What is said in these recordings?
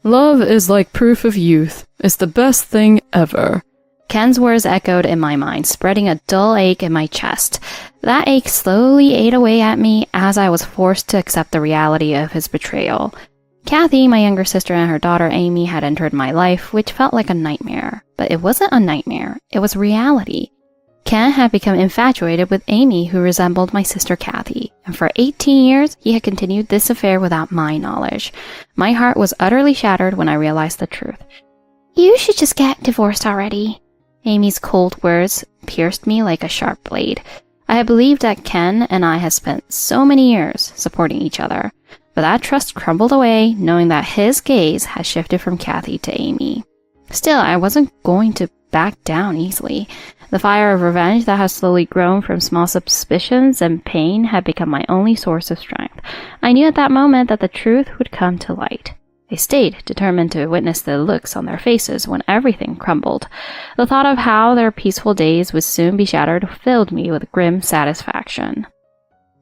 Love is like proof of youth. It's the best thing ever. Ken's words echoed in my mind, spreading a dull ache in my chest. That ache slowly ate away at me as I was forced to accept the reality of his betrayal. Kathy, my younger sister, and her daughter Amy had entered my life, which felt like a nightmare. But it wasn't a nightmare, it was reality. Ken had become infatuated with Amy, who resembled my sister Kathy, and for 18 years he had continued this affair without my knowledge. My heart was utterly shattered when I realized the truth. "You should just get divorced already." Amy's cold words pierced me like a sharp blade. I had believed that Ken and I had spent so many years supporting each other, but that trust crumbled away knowing that his gaze had shifted from Kathy to Amy. Still, I wasn't going to back down easily. The fire of revenge that had slowly grown from small suspicions and pain had become my only source of strength. I knew at that moment that the truth would come to light. I stayed, determined to witness the looks on their faces when everything crumbled. The thought of how their peaceful days would soon be shattered filled me with grim satisfaction.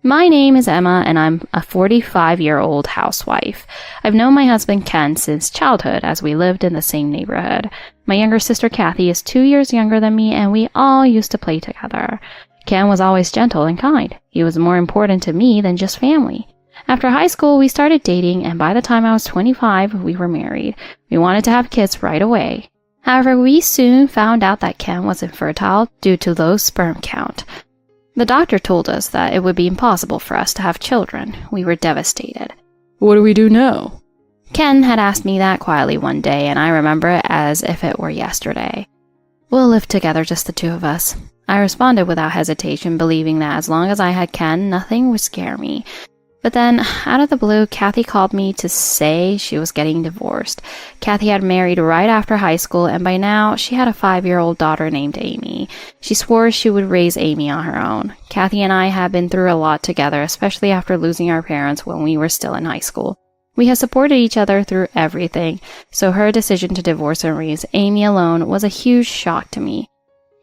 My name is Emma, and I'm a 45-year-old housewife. I've known my husband Ken since childhood, as we lived in the same neighborhood. My younger sister Kathy is 2 years younger than me, and we all used to play together. Ken was always gentle and kind. He was more important to me than just family. After high school, we started dating, and by the time I was 25, we were married. We wanted to have kids right away. However, we soon found out that Ken was infertile due to low sperm count. The doctor told us that it would be impossible for us to have children. We were devastated. What do we do now? Ken had asked me that quietly one day, and I remember it as if it were yesterday. "We'll live together, just the two of us." I responded without hesitation, believing that as long as I had Ken, nothing would scare me. But then, out of the blue, Kathy called me to say she was getting divorced. Kathy had married right after high school, and by now, she had a 5-year-old daughter named Amy. She swore she would raise Amy on her own. Kathy and I had been through a lot together, especially after losing our parents when we were still in high school. We had supported each other through everything, so her decision to divorce and raise Amy alone was a huge shock to me.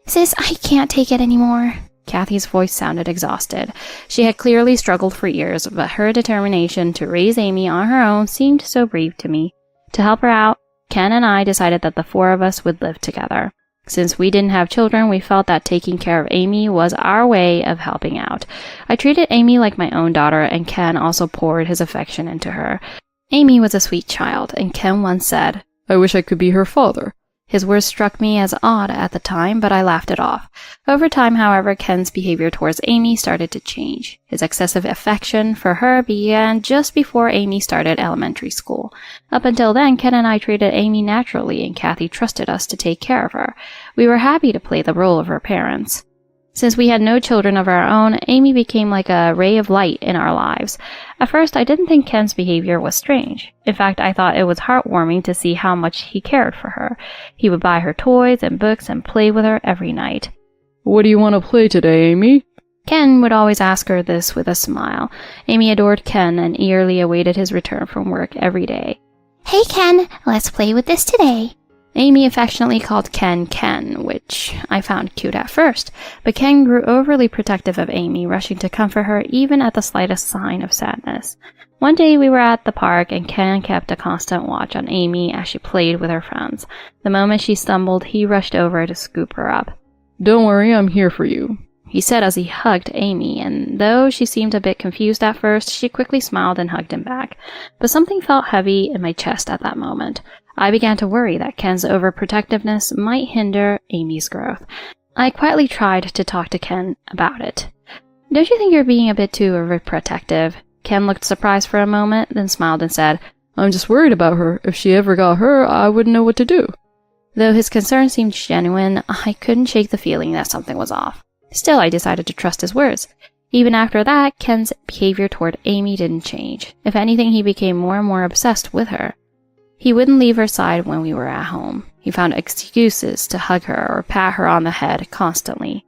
"Sis, I can't take it anymore." Kathy's voice sounded exhausted. She had clearly struggled for years, but her determination to raise Amy on her own seemed so brave to me. To help her out, Ken and I decided that the four of us would live together. Since we didn't have children, we felt that taking care of Amy was our way of helping out. I treated Amy like my own daughter, and Ken also poured his affection into her. Amy was a sweet child, and Ken once said, "I wish I could be her father." His words struck me as odd at the time, but I laughed it off. Over time, however, Ken's behavior towards Amy started to change. His excessive affection for her began just before Amy started elementary school. Up until then, Ken and I treated Amy naturally, and Kathy trusted us to take care of her. We were happy to play the role of her parents. Since we had no children of our own, Amy became like a ray of light in our lives. At first, I didn't think Ken's behavior was strange. In fact, I thought it was heartwarming to see how much he cared for her. He would buy her toys and books and play with her every night. "What do you want to play today, Amy?" Ken would always ask her this with a smile. Amy adored Ken and eagerly awaited his return from work every day. "Hey Ken, let's play with this today." Amy affectionately called Ken Ken, which I found cute at first, but Ken grew overly protective of Amy, rushing to comfort her even at the slightest sign of sadness. One day we were at the park, and Ken kept a constant watch on Amy as she played with her friends. The moment she stumbled, he rushed over to scoop her up. "Don't worry, I'm here for you," he said as he hugged Amy, and though she seemed a bit confused at first, she quickly smiled and hugged him back. But something felt heavy in my chest at that moment. I began to worry that Ken's overprotectiveness might hinder Amy's growth. I quietly tried to talk to Ken about it. "Don't you think you're being a bit too overprotective?" Ken looked surprised for a moment, then smiled and said, "I'm just worried about her. If she ever got hurt, I wouldn't know what to do." Though his concern seemed genuine, I couldn't shake the feeling that something was off. Still, I decided to trust his words. Even after that, Ken's behavior toward Amy didn't change. If anything, he became more and more obsessed with her. He wouldn't leave her side when we were at home. He found excuses to hug her or pat her on the head constantly.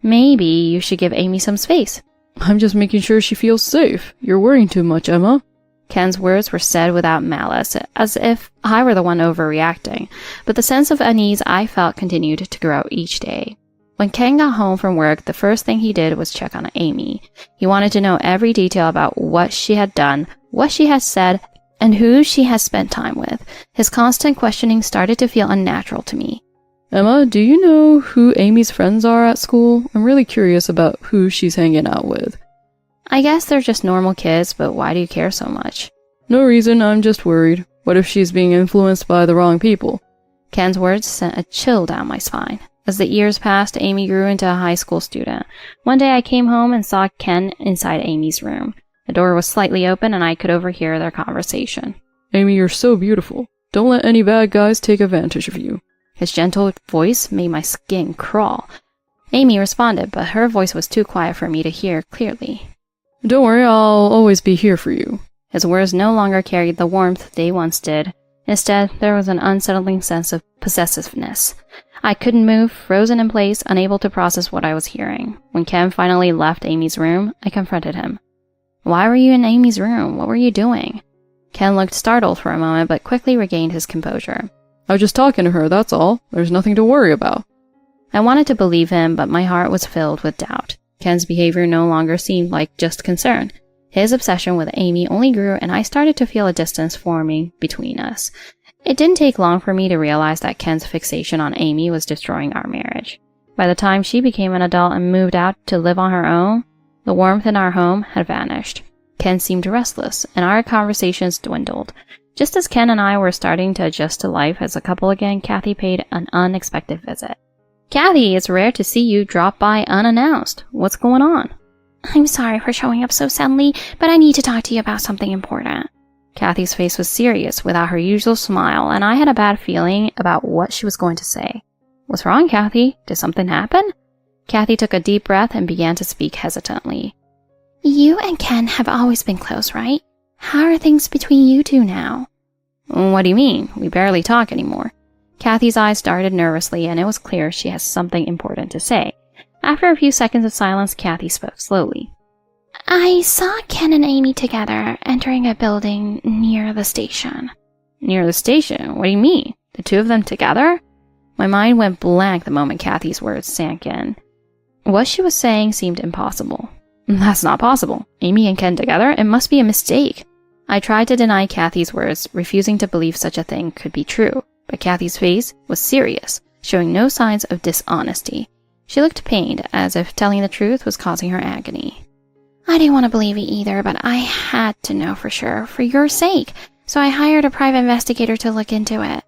"Maybe you should give Amy some space." "I'm just making sure she feels safe. You're worrying too much, Emma." Ken's words were said without malice, as if I were the one overreacting, but the sense of unease I felt continued to grow each day. When Ken got home from work, the first thing he did was check on Amy. He wanted to know every detail about what she had done, what she had said, and who she has spent time with. His constant questioning started to feel unnatural to me. Emma, do you know who Amy's friends are at school? I'm really curious about who she's hanging out with. I guess they're just normal kids, but why do you care so much? No reason, I'm just worried. What if she's being influenced by the wrong people? Ken's words sent a chill down my spine. As the years passed, Amy grew into a high school student. One day I came home and saw Ken inside Amy's room. The door was slightly open and I could overhear their conversation. Amy, you're so beautiful. Don't let any bad guys take advantage of you. His gentle voice made my skin crawl. Amy responded, but her voice was too quiet for me to hear clearly. Don't worry, I'll always be here for you. His words no longer carried the warmth they once did. Instead, there was an unsettling sense of possessiveness. I couldn't move, frozen in place, unable to process what I was hearing. When Ken finally left Amy's room, I confronted him. Why were you in Amy's room? What were you doing? Ken looked startled for a moment, but quickly regained his composure. I was just talking to her, that's all. There's nothing to worry about. I wanted to believe him, but my heart was filled with doubt. Ken's behavior no longer seemed like just concern. His obsession with Amy only grew, and I started to feel a distance forming between us. It didn't take long for me to realize that Ken's fixation on Amy was destroying our marriage. By the time she became an adult and moved out to live on her own, the warmth in our home had vanished. Ken seemed restless, and our conversations dwindled. Just as Ken and I were starting to adjust to life as a couple again, Kathy paid an unexpected visit. Kathy, it's rare to see you drop by unannounced. What's going on? I'm sorry for showing up so suddenly, but I need to talk to you about something important. Kathy's face was serious without her usual smile, and I had a bad feeling about what she was going to say. What's wrong, Kathy? Did something happen? Kathy took a deep breath and began to speak hesitantly. You and Ken have always been close, right? How are things between you two now? What do you mean? We barely talk anymore. Kathy's eyes darted nervously, and it was clear she has something important to say. After a few seconds of silence, Kathy spoke slowly. I saw Ken and Amy together entering a building near the station. Near the station? What do you mean? The two of them together? My mind went blank the moment Kathy's words sank in. What she was saying seemed impossible. That's not possible. Amy and Ken together? It must be a mistake. I tried to deny Kathy's words, refusing to believe such a thing could be true, but Kathy's face was serious, showing no signs of dishonesty. She looked pained, as if telling the truth was causing her agony. I didn't want to believe it either, but I had to know for sure, for your sake, so I hired a private investigator to look into it.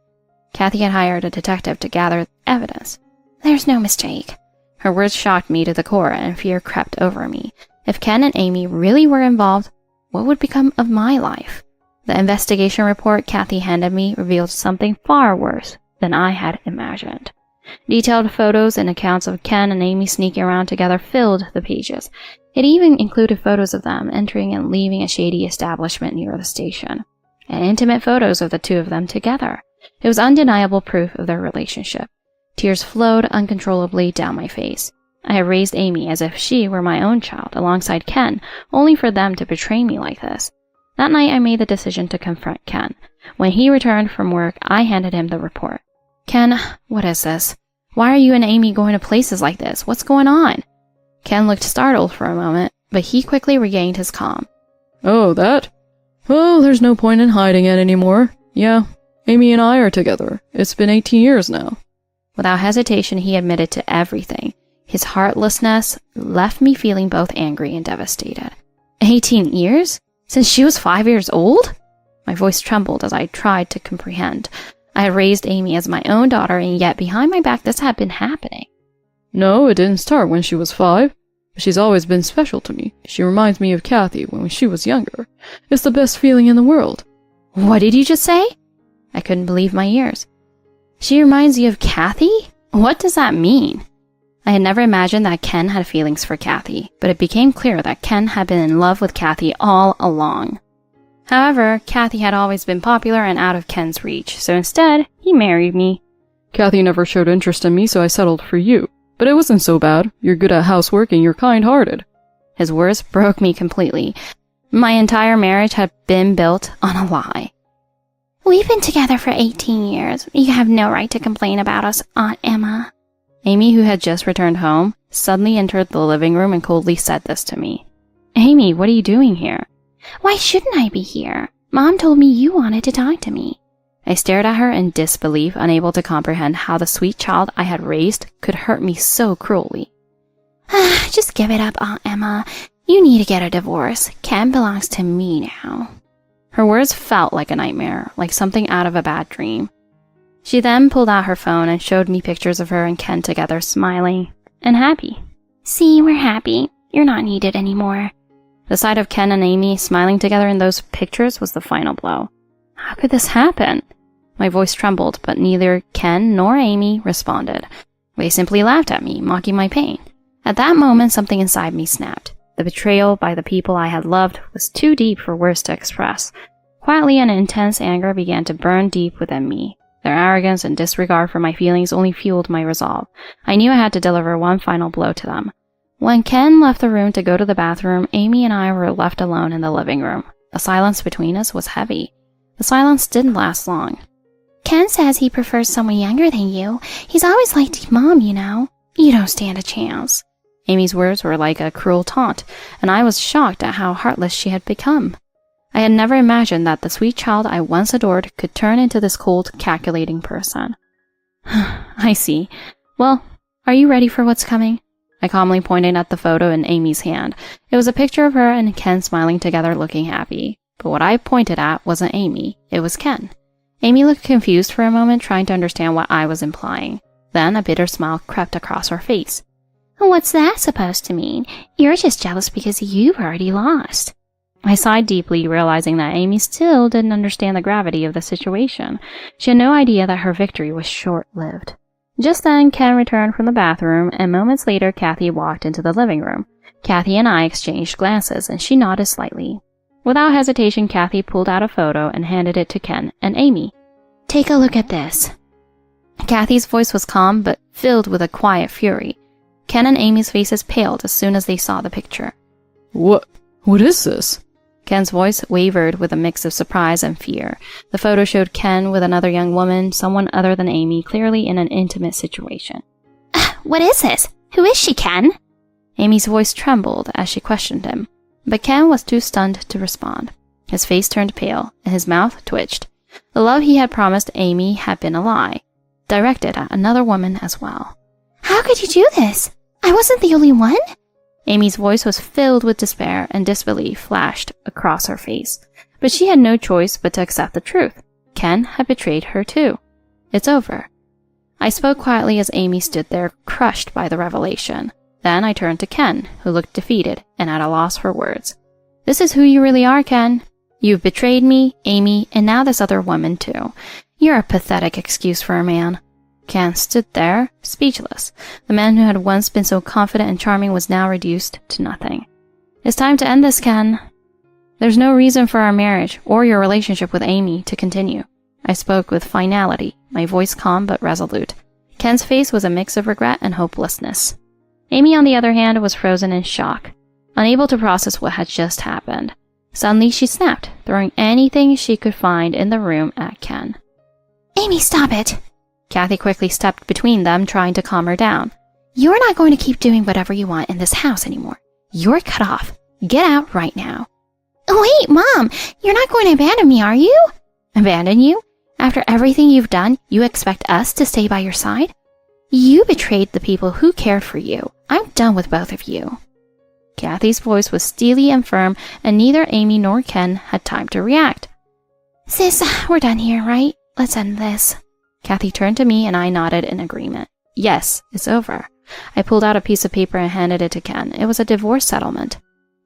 Kathy had hired a detective to gather evidence. There's no mistake. Her words shocked me to the core, and fear crept over me. If Ken and Amy really were involved, what would become of my life? The investigation report Kathy handed me revealed something far worse than I had imagined. Detailed photos and accounts of Ken and Amy sneaking around together filled the pages. It even included photos of them entering and leaving a shady establishment near the station, and intimate photos of the two of them together. It was undeniable proof of their relationship. Tears flowed uncontrollably down my face. I had raised Amy as if she were my own child alongside Ken, only for them to betray me like this. That night I made the decision to confront Ken. When he returned from work, I handed him the report. Ken, what is this? Why are you and Amy going to places like this? What's going on? Ken looked startled for a moment, but he quickly regained his calm. Oh, that? Well, there's no point in hiding it anymore. Yeah, Amy and I are together. It's been 18 years now. Without hesitation, he admitted to everything. His heartlessness left me feeling both angry and devastated. 18 years? Since she was 5 years old? My voice trembled as I tried to comprehend. I had raised Amy as my own daughter, and yet behind my back this had been happening. No, it didn't start when she was 5. But she's always been special to me. She reminds me of Kathy when she was younger. It's the best feeling in the world. What did you just say? I couldn't believe my ears. She reminds you of Kathy? What does that mean? I had never imagined that Ken had feelings for Kathy, but it became clear that Ken had been in love with Kathy all along. However, Kathy had always been popular and out of Ken's reach, so instead, he married me. Kathy never showed interest in me, so I settled for you. But it wasn't so bad. You're good at housework and you're kind-hearted. His words broke me completely. My entire marriage had been built on a lie. We've been together for 18 years. You have no right to complain about us, Aunt Emma. Amy, who had just returned home, suddenly entered the living room and coldly said this to me. Amy, what are you doing here? Why shouldn't I be here? Mom told me you wanted to talk to me. I stared at her in disbelief, unable to comprehend how the sweet child I had raised could hurt me so cruelly. Just give it up, Aunt Emma. You need to get a divorce. Ken belongs to me now. Her words felt like a nightmare, like something out of a bad dream. She then pulled out her phone and showed me pictures of her and Ken together, smiling and happy. See, we're happy. You're not needed anymore. The sight of Ken and Amy smiling together in those pictures was the final blow. How could this happen? My voice trembled, but neither Ken nor Amy responded. They simply laughed at me, mocking my pain. At that moment, something inside me snapped. The betrayal by the people I had loved was too deep for words to express. Quietly, an intense anger began to burn deep within me. Their arrogance and disregard for my feelings only fueled my resolve. I knew I had to deliver one final blow to them. When Ken left the room to go to the bathroom, Amy and I were left alone in the living room. The silence between us was heavy. The silence didn't last long. Ken says he prefers someone younger than you. He's always liked Mom, you know. You don't stand a chance. Amy's words were like a cruel taunt, and I was shocked at how heartless she had become. I had never imagined that the sweet child I once adored could turn into this cold, calculating person. I see. Well, are you ready for what's coming? I calmly pointed at the photo in Amy's hand. It was a picture of her and Ken smiling together, looking happy. But what I pointed at wasn't Amy, it was Ken. Amy looked confused for a moment, trying to understand what I was implying. Then a bitter smile crept across her face. What's that supposed to mean? You're just jealous because you've already lost. I sighed deeply, realizing that Amy still didn't understand the gravity of the situation. She had no idea that her victory was short-lived. Just then, Ken returned from the bathroom, and moments later, Kathy walked into the living room. Kathy and I exchanged glances, and she nodded slightly. Without hesitation, Kathy pulled out a photo and handed it to Ken and Amy. Take a look at this. Kathy's voice was calm, but filled with a quiet fury. Ken and Amy's faces paled as soon as they saw the picture. What is this? Ken's voice wavered with a mix of surprise and fear. The photo showed Ken with another young woman, someone other than Amy, clearly in an intimate situation. What is this? Who is she, Ken? Amy's voice trembled as she questioned him, but Ken was too stunned to respond. His face turned pale, and his mouth twitched. The love he had promised Amy had been a lie, directed at another woman as well. How could you do this? I wasn't the only one? Amy's voice was filled with despair, and disbelief flashed across her face. But she had no choice but to accept the truth. Ken had betrayed her too. It's over. I spoke quietly as Amy stood there, crushed by the revelation. Then I turned to Ken, who looked defeated and at a loss for words. This is who you really are, Ken. You've betrayed me, Amy, and now this other woman too. You're a pathetic excuse for a man. Ken stood there, speechless. The man who had once been so confident and charming was now reduced to nothing. It's time to end this, Ken. There's no reason for our marriage or your relationship with Amy to continue. I spoke with finality, my voice calm but resolute. Ken's face was a mix of regret and hopelessness. Amy, on the other hand, was frozen in shock, unable to process what had just happened. Suddenly she snapped, throwing anything she could find in the room at Ken. Amy, stop it! Kathy quickly stepped between them, trying to calm her down. You're not going to keep doing whatever you want in this house anymore. You're cut off. Get out right now. Wait, Mom! You're not going to abandon me, are you? Abandon you? After everything you've done, you expect us to stay by your side? You betrayed the people who cared for you. I'm done with both of you. Kathy's voice was steely and firm, and neither Amy nor Ken had time to react. Sis, we're done here, right? Let's end this. Kathy turned to me and I nodded in agreement. Yes, it's over. I pulled out a piece of paper and handed it to Ken. It was a divorce settlement.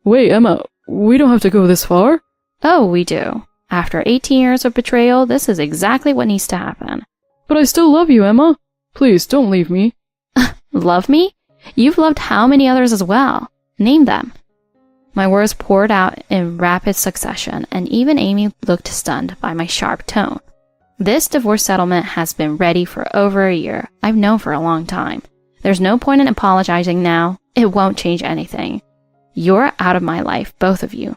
Wait, Emma, we don't have to go this far? Oh, we do. After 18 years of betrayal, this is exactly what needs to happen. But I still love you, Emma. Please, don't leave me. Love me? You've loved how many others as well? Name them. My words poured out in rapid succession, and even Amy looked stunned by my sharp tone. This divorce settlement has been ready for over a year. I've known for a long time. There's no point in apologizing now. It won't change anything. You're out of my life, both of you.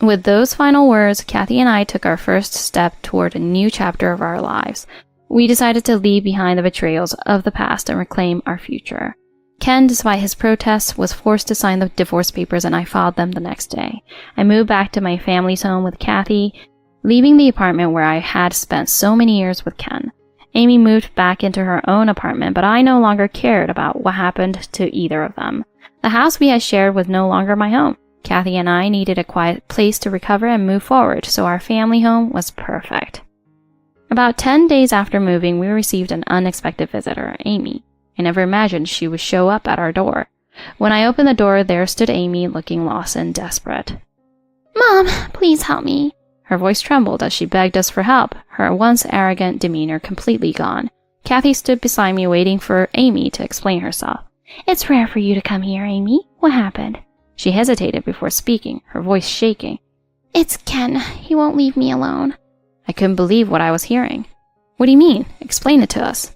With those final words, Kathy and I took our first step toward a new chapter of our lives. We decided to leave behind the betrayals of the past and reclaim our future. Ken, despite his protests, was forced to sign the divorce papers, and I filed them the next day. I moved back to my family's home with Kathy, leaving the apartment where I had spent so many years with Ken. Amy moved back into her own apartment, but I no longer cared about what happened to either of them. The house we had shared was no longer my home. Kathy and I needed a quiet place to recover and move forward, so our family home was perfect. About 10 days after moving, we received an unexpected visitor, Amy. I never imagined she would show up at our door. When I opened the door, there stood Amy, looking lost and desperate. Mom, please help me. Her voice trembled as she begged us for help, her once arrogant demeanor completely gone. Kathy stood beside me waiting for Amy to explain herself. It's rare for you to come here, Amy. What happened? She hesitated before speaking, her voice shaking. It's Ken. He won't leave me alone. I couldn't believe what I was hearing. What do you mean? Explain it to us.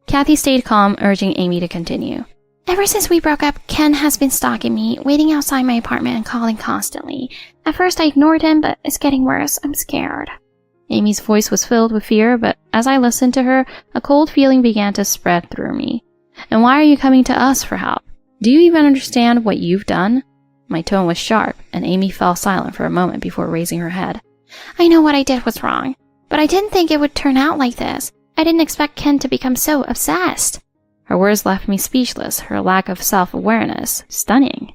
Kathy stayed calm, urging Amy to continue. Ever since we broke up, Ken has been stalking me, waiting outside my apartment and calling constantly. At first I ignored him, but it's getting worse. I'm scared. Amy's voice was filled with fear, but as I listened to her, a cold feeling began to spread through me. And why are you coming to us for help? Do you even understand what you've done? My tone was sharp, and Amy fell silent for a moment before raising her head. I know what I did was wrong, but I didn't think it would turn out like this. I didn't expect Ken to become so obsessed. Her words left me speechless, her lack of self-awareness stunning.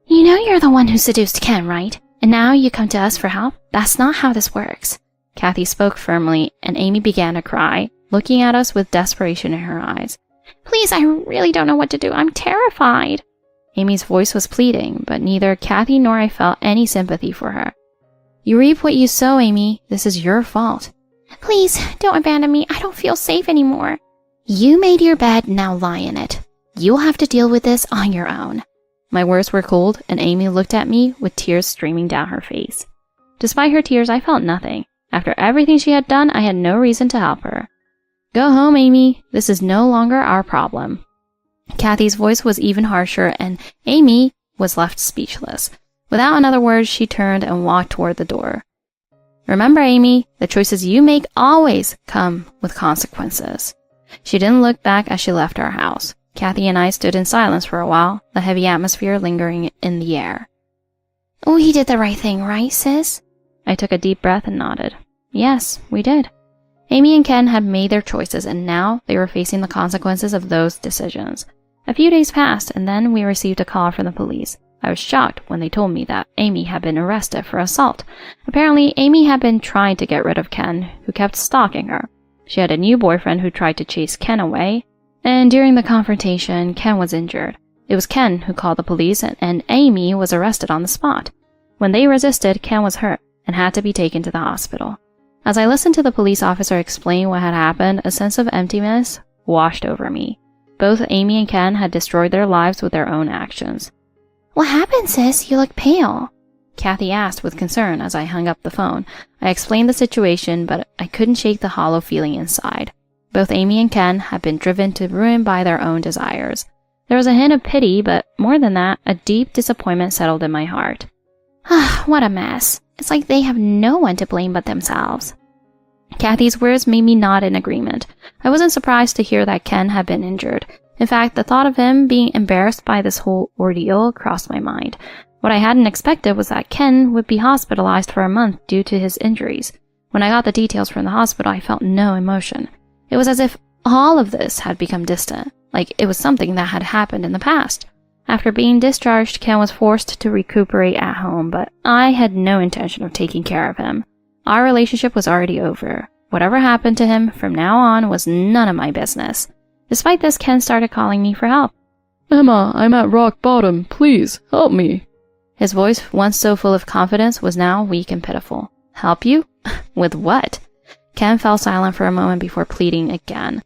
You know you're the one who seduced Ken, right? And now you come to us for help? That's not how this works. Kathy spoke firmly, and Amy began to cry, looking at us with desperation in her eyes. Please, I really don't know what to do. I'm terrified. Amy's voice was pleading, but neither Kathy nor I felt any sympathy for her. You reap what you sow, Amy. This is your fault. Please, don't abandon me. I don't feel safe anymore. You made your bed, now lie in it. You'll have to deal with this on your own. My words were cold, and Amy looked at me with tears streaming down her face. Despite her tears, I felt nothing. After everything she had done, I had no reason to help her. Go home, Amy. This is no longer our problem. Kathy's voice was even harsher, and Amy was left speechless. Without another word, she turned and walked toward the door. Remember, Amy, the choices you make always come with consequences. She didn't look back as she left our house. Kathy and I stood in silence for a while, the heavy atmosphere lingering in the air. We did the right thing, right, sis? I took a deep breath and nodded. Yes, we did. Amy and Ken had made their choices, and now they were facing the consequences of those decisions. A few days passed, and then we received a call from the police. I was shocked when they told me that Amy had been arrested for assault. Apparently, Amy had been trying to get rid of Ken, who kept stalking her. She had a new boyfriend who tried to chase Ken away, and during the confrontation, Ken was injured. It was Ken who called the police, and Amy was arrested on the spot. When they resisted, Ken was hurt and had to be taken to the hospital. As I listened to the police officer explain what had happened, a sense of emptiness washed over me. Both Amy and Ken had destroyed their lives with their own actions. What happened, sis? You look pale. Kathy asked with concern as I hung up the phone. I explained the situation, but I couldn't shake the hollow feeling inside. Both Amy and Ken had been driven to ruin by their own desires. There was a hint of pity, but more than that, a deep disappointment settled in my heart. Ah, what a mess. It's like they have no one to blame but themselves. Kathy's words made me nod in agreement. I wasn't surprised to hear that Ken had been injured. In fact, the thought of him being embarrassed by this whole ordeal crossed my mind. What I hadn't expected was that Ken would be hospitalized for a month due to his injuries. When I got the details from the hospital, I felt no emotion. It was as if all of this had become distant, like it was something that had happened in the past. After being discharged, Ken was forced to recuperate at home, but I had no intention of taking care of him. Our relationship was already over. Whatever happened to him from now on was none of my business. Despite this, Ken started calling me for help. Emma, I'm at rock bottom. Please, help me. His voice, once so full of confidence, was now weak and pitiful. Help you? With what? Ken fell silent for a moment before pleading again.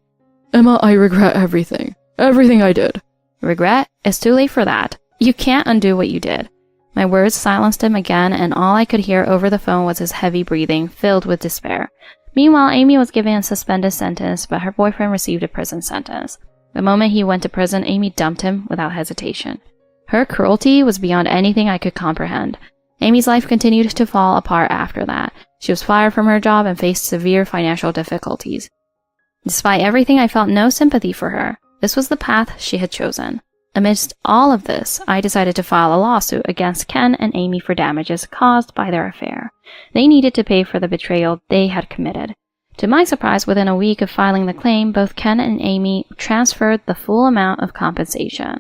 Emma, I regret everything. Everything I did. Regret? It's too late for that. You can't undo what you did. My words silenced him again, and all I could hear over the phone was his heavy breathing, filled with despair. Meanwhile, Amy was given a suspended sentence, but her boyfriend received a prison sentence. The moment he went to prison, Amy dumped him without hesitation. Her cruelty was beyond anything I could comprehend. Amy's life continued to fall apart after that. She was fired from her job and faced severe financial difficulties. Despite everything, I felt no sympathy for her. This was the path she had chosen. Amidst all of this, I decided to file a lawsuit against Ken and Amy for damages caused by their affair. They needed to pay for the betrayal they had committed. To my surprise, within a week of filing the claim, both Ken and Amy transferred the full amount of compensation.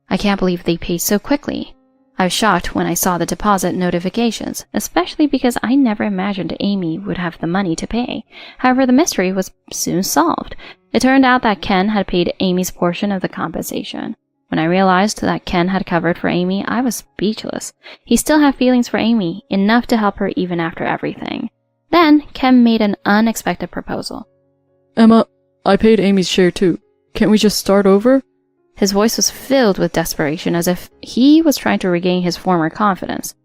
I can't believe they paid so quickly. I was shocked when I saw the deposit notifications, especially because I never imagined Amy would have the money to pay. However, the mystery was soon solved. It turned out that Ken had paid Amy's portion of the compensation. When I realized that Ken had covered for Amy, I was speechless. He still had feelings for Amy, enough to help her even after everything. Then, Ken made an unexpected proposal. Emma, I paid Amy's share too. Can't we just start over? His voice was filled with desperation, as if he was trying to regain his former confidence.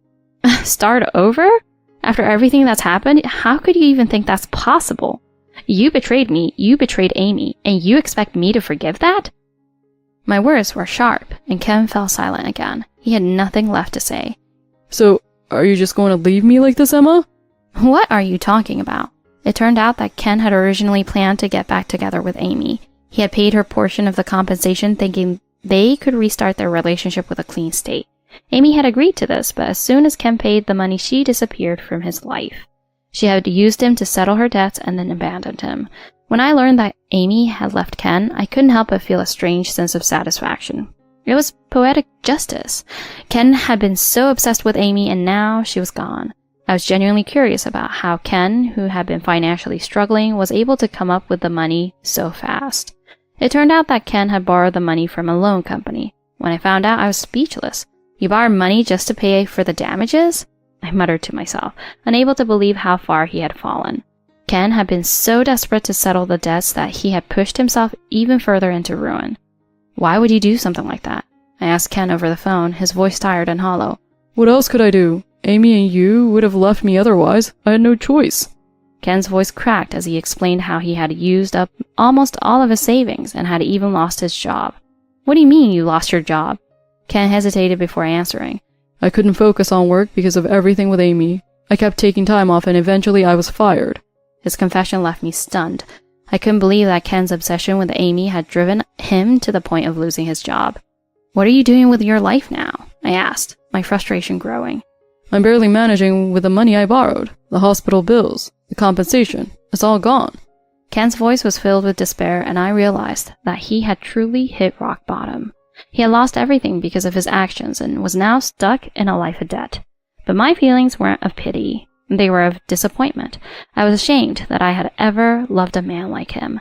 Start over? After everything that's happened, how could you even think that's possible? You betrayed me, you betrayed Amy, and you expect me to forgive that? My words were sharp, and Ken fell silent again. He had nothing left to say. So, are you just going to leave me like this, Emma? What are you talking about? It turned out that Ken had originally planned to get back together with Amy. He had paid her portion of the compensation, thinking they could restart their relationship with a clean slate. Amy had agreed to this, but as soon as Ken paid the money, she disappeared from his life. She had used him to settle her debts and then abandoned him. When I learned that Amy had left Ken, I couldn't help but feel a strange sense of satisfaction. It was poetic justice. Ken had been so obsessed with Amy, and now she was gone. I was genuinely curious about how Ken, who had been financially struggling, was able to come up with the money so fast. It turned out that Ken had borrowed the money from a loan company. When I found out, I was speechless. You borrowed money just to pay for the damages? I muttered to myself, unable to believe how far he had fallen. Ken had been so desperate to settle the debts that he had pushed himself even further into ruin. Why would you do something like that? I asked Ken over the phone, his voice tired and hollow. What else could I do? Amy and you would have left me otherwise. I had no choice. Ken's voice cracked as he explained how he had used up almost all of his savings and had even lost his job. What do you mean you lost your job? Ken hesitated before answering. I couldn't focus on work because of everything with Amy. I kept taking time off and eventually I was fired. His confession left me stunned. I couldn't believe that Ken's obsession with Amy had driven him to the point of losing his job. What are you doing with your life now? I asked, my frustration growing. I'm barely managing with the money I borrowed. The hospital bills, the compensation, it's all gone. Ken's voice was filled with despair, and I realized that he had truly hit rock bottom. He had lost everything because of his actions and was now stuck in a life of debt. But my feelings weren't of pity. They were of disappointment. I was ashamed that I had ever loved a man like him.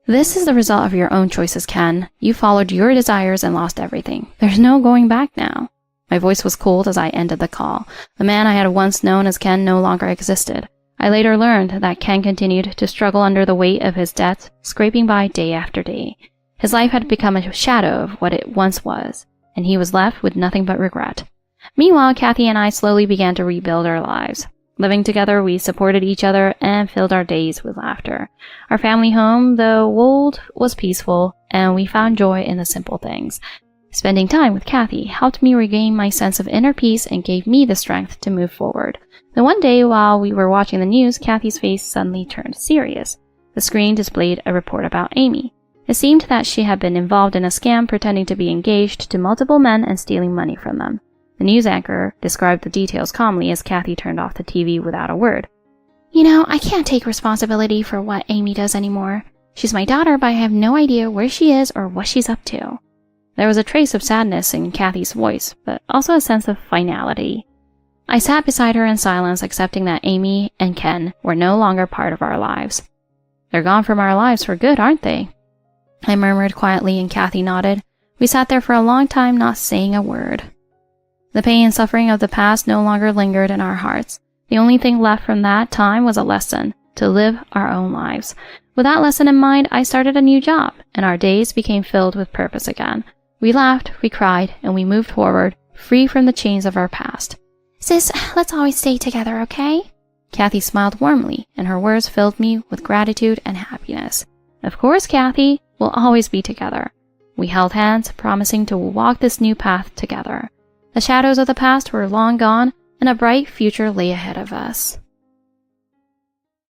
This is the result of your own choices, Ken. You followed your desires and lost everything. There's no going back now. My voice was cold as I ended the call. The man I had once known as Ken no longer existed. I later learned that Ken continued to struggle under the weight of his debts, scraping by day after day. His life had become a shadow of what it once was, and he was left with nothing but regret. Meanwhile, Kathy and I slowly began to rebuild our lives. Living together, we supported each other and filled our days with laughter. Our family home, though old, was peaceful, and we found joy in the simple things. Spending time with Kathy helped me regain my sense of inner peace and gave me the strength to move forward. Then one day, while we were watching the news, Kathy's face suddenly turned serious. The screen displayed a report about Amy. It seemed that she had been involved in a scam, pretending to be engaged to multiple men and stealing money from them. The news anchor described the details calmly as Kathy turned off the TV without a word. You know, I can't take responsibility for what Amy does anymore. She's my daughter, but I have no idea where she is or what she's up to. There was a trace of sadness in Kathy's voice, but also a sense of finality. I sat beside her in silence, accepting that Amy and Ken were no longer part of our lives. They're gone from our lives for good, aren't they? I murmured quietly, and Kathy nodded. We sat there for a long time, not saying a word. The pain and suffering of the past no longer lingered in our hearts. The only thing left from that time was a lesson, to live our own lives. With that lesson in mind, I started a new job, and our days became filled with purpose again. We laughed, we cried, and we moved forward, free from the chains of our past. Sis, let's always stay together, okay? Kathy smiled warmly, and her words filled me with gratitude and happiness. Of course, Kathy, we'll always be together. We held hands, promising to walk this new path together. The shadows of the past were long gone, and a bright future lay ahead of us.